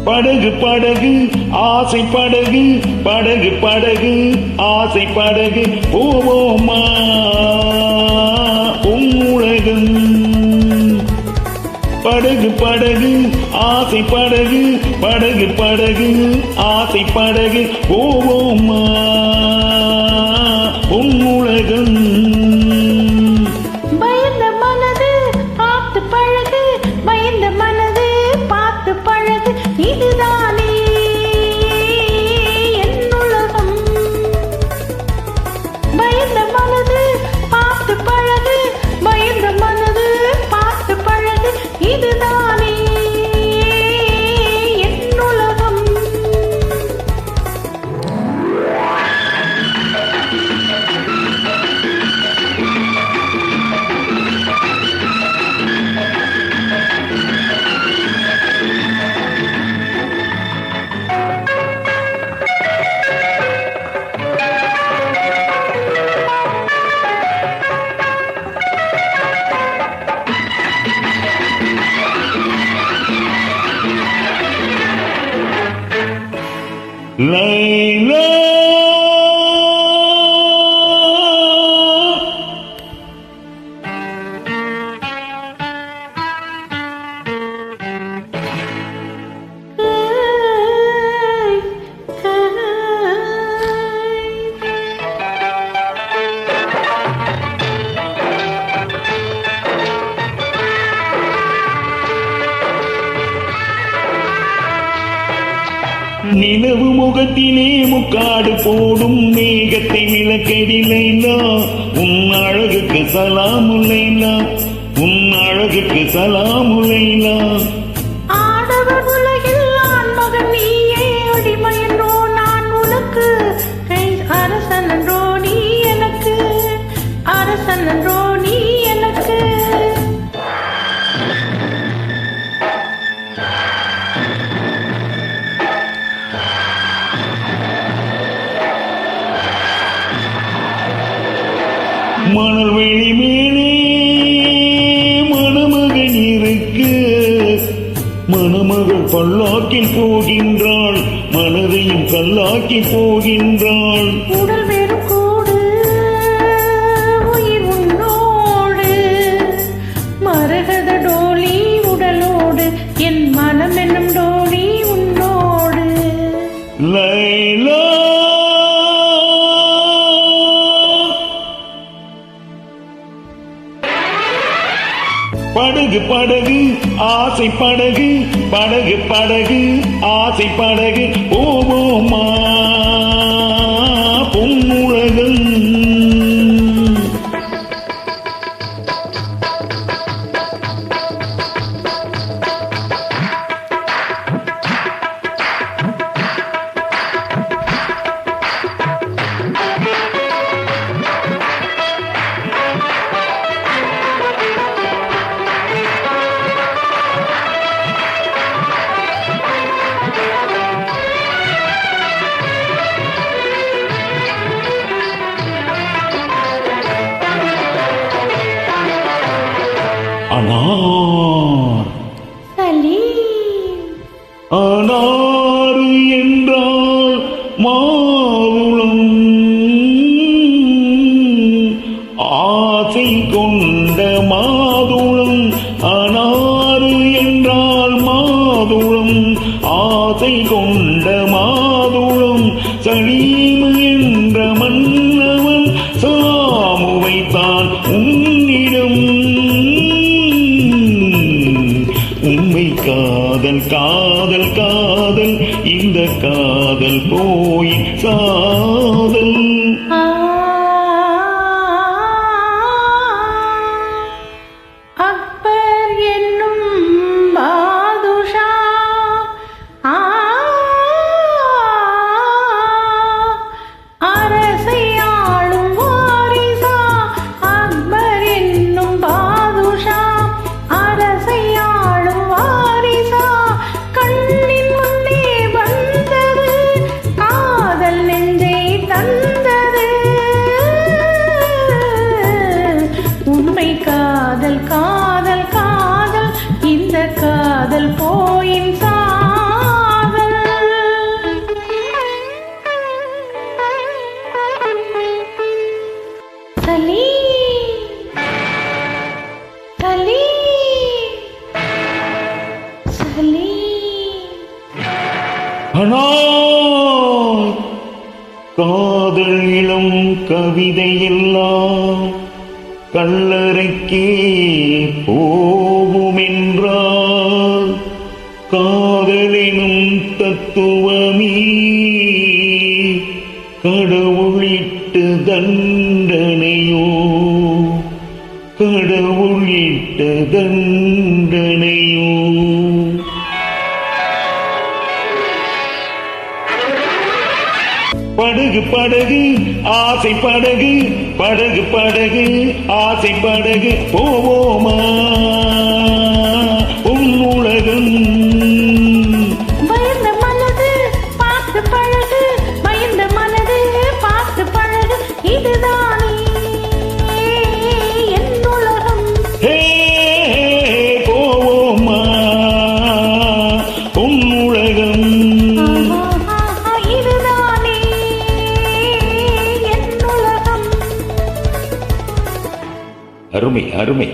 படகு படகு ஆசை படகு படகு படகு ஆசை படகு போவோமா உலகம். படகு படகு ஆசை படகு படகு படகு ஆசை படகு போவோமா உலகம். பயந்த மனது பார்த்து பழகு பயந்த மனது பார்த்து பழகு இதுதானே என் உலகம். பயந்த மனது பார்த்து பழகு பயந்த மனது பார்த்து பழகு இதுதானே என் உலகம். லைலா நிலவு முகத்திலே முக்காடு போடும் மேகத்தை விளக்கெடிலைனா உன் அழகுக்கு சலாமுலைனா உன் அழகுக்கு சலாமுலைனா. ஆடவர் உலகில் ஆண்மகன் நீயே அடிமையன்றோ நான் உனக்கு அரசன் என்றோ நீ எனக்கு அரசன் என்றோ நீ எனக்கு. மணல் வெளி மேலே மணமகன் இருக்கு மணமகள் பல்லாக்கில் போகின்றாள் மனதையும் கல்லாக்கி போகின்றாள். உடல் வெறும் கூடு உயிர் உன்னோடு மரகத டோலி உடலோடு என் மனம் என்னும் டோலி உன்னோடு. லைலா படகு படகு ஆசை படகு படகு படகு ஆசை படகு போவோமா உலகம். அனார் சலீம் அனாறு என்றால் மாதுளம் ஆசை கொண்ட மாதுளம். அனாறு என்றால் மாதுளம் ஆசை கொண்ட மாதுளம். சலீம் என்ற மன்னவன் சாமுவைத்தான் உன்னிடம். உண்மை காதல் காதல் காதல் இந்த காதல் போய் சாதல். அக்பர் என்னும் பாதுஷா அரசை ஆளும் வாரிசா. அக்பர் என்னும் பாதுஷா அரசை ஆளும் வாரிசா. கண்ணின் முன்னே வந்தது காதல் நெஞ்சை ஆனால் காதல் இளம் கவிதையெல்லாம் கல்லறைக்கே போகுமென்றால் காதலினும் தத்துவமே கடவுளிட்டு தண்டனையோ கடவுளிட்ட தண்டனையோ. படகு படகு ஆசை படகு படகு படகு ஆசை படகு போவோமா உன்னுலகம். பயந்த மனது பார்த்து பழகு பயந்த மனது பார்த்து பழகு இதுதானே என் உலகம். போவோமா உன்னுலகம். இதுதானே என் உலகம். அருமை அருமை.